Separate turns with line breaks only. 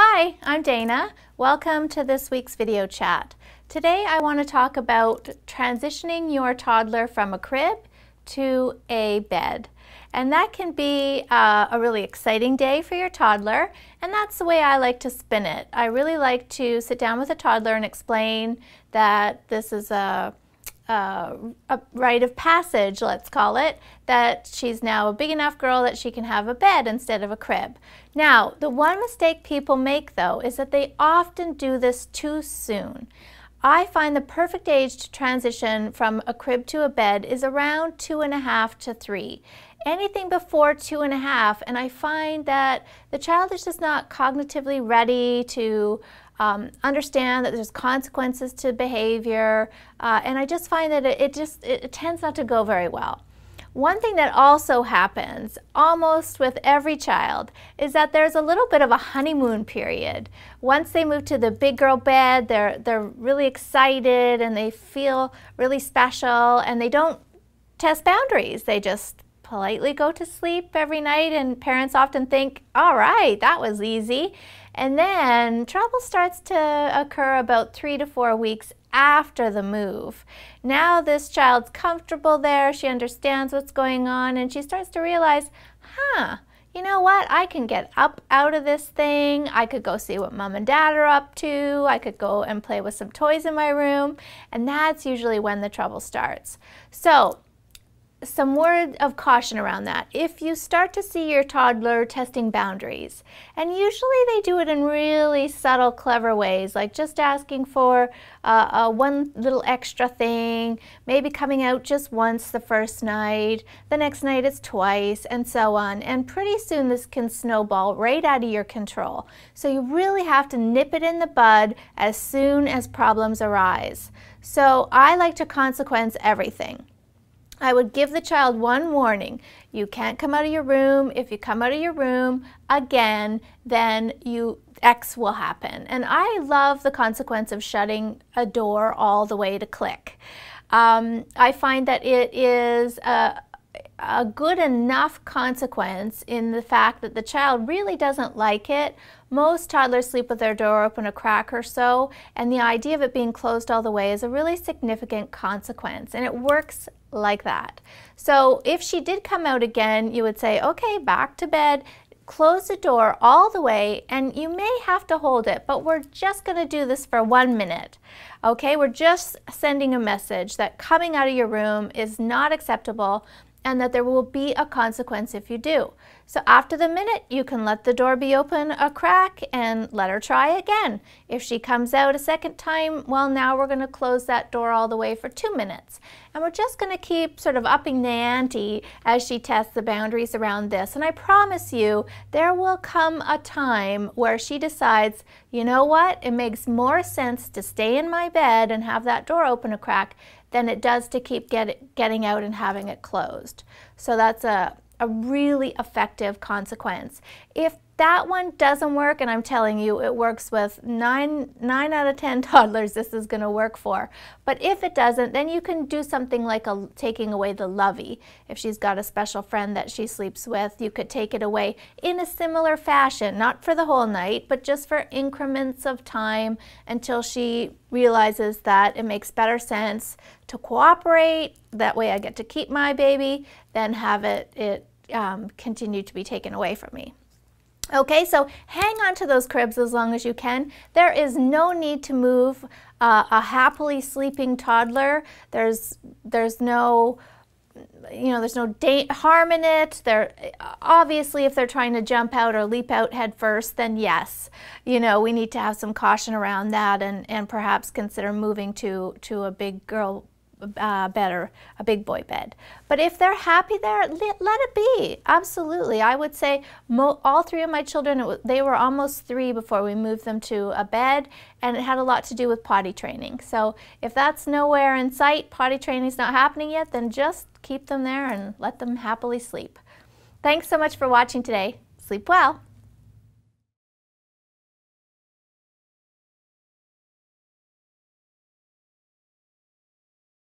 Hi, I'm Dana. Welcome to this week's video chat. Today I want to talk about transitioning your toddler from a crib to a bed. And that can be a really exciting day for your toddler, and that's the way I like to spin it. I really like to sit down with a toddler and explain that this is a rite of passage, let's call it, that she's now a big enough girl that she can have a bed instead of a crib. Now, the one mistake people make though is that they often do this too soon. I find the perfect age to transition from a crib to a bed is around 2.5 to 3. Anything before 2.5, and I find that the child is just not cognitively ready to understand that there's consequences to behavior, and I just find that it tends not to go very well. One thing that also happens almost with every child is that there's a little bit of a honeymoon period. Once they move to the big girl bed, they're really excited and they feel really special, and they don't test boundaries. They just politely go to sleep every night, and parents often think, all right, that was easy. And then trouble starts to occur about 3 to 4 weeks after the move. Now this child's comfortable there, she understands what's going on, and she starts to realize, you know what, I can get up out of this thing, I could go see what mom and dad are up to, I could go and play with some toys in my room, and that's usually when the trouble starts. So, some word of caution around that. If you start to see your toddler testing boundaries, and usually they do it in really subtle, clever ways, like just asking for one little extra thing, maybe coming out just once the first night, the next night it's twice, and so on. And pretty soon this can snowball right out of your control. So you really have to nip it in the bud as soon as problems arise. So I like to consequence everything. I would give the child one warning. You can't come out of your room. If you come out of your room again, then X will happen. And I love the consequence of shutting a door all the way to click. I find that it is a good enough consequence in the fact that the child really doesn't like it. Most toddlers sleep with their door open a crack or so, and the idea of it being closed all the way is a really significant consequence, and it works like that. So if she did come out again, you would say, okay, back to bed, close the door all the way, and you may have to hold it, but we're just going to do this for 1 minute. Okay, we're just sending a message that coming out of your room is not acceptable, and that there will be a consequence if you do. So after the minute, you can let the door be open a crack and let her try again. If she comes out a second time, well, now we're going to close that door all the way for 2 minutes. And we're just going to keep sort of upping the ante as she tests the boundaries around this. And I promise you, there will come a time where she decides, you know what, it makes more sense to stay in my bed and have that door open a crack than it does to keep getting out and having it closed. So that's a really effective consequence. If that one doesn't work, and I'm telling you it works with 9 out of 10 toddlers, this is going to work for. But if it doesn't, then you can do something like taking away the lovey. If she's got a special friend that she sleeps with, you could take it away in a similar fashion, not for the whole night, but just for increments of time until she realizes that it makes better sense to cooperate. That way I get to keep my baby, than have it continue to be taken away from me. Okay, so hang on to those cribs as long as you can. There is no need to move a happily sleeping toddler. There's no harm in it. Obviously, if they're trying to jump out or leap out head first, then yes, we need to have some caution around that, and perhaps consider moving to a big girl bed or a big boy bed. But if they're happy there, let it be. Absolutely. I would say all 3 of my children, they were almost 3 before we moved them to a bed, and it had a lot to do with potty training. So if that's nowhere in sight, potty training is not happening yet, then just keep them there and let them happily sleep. Thanks so much for watching today. Sleep well.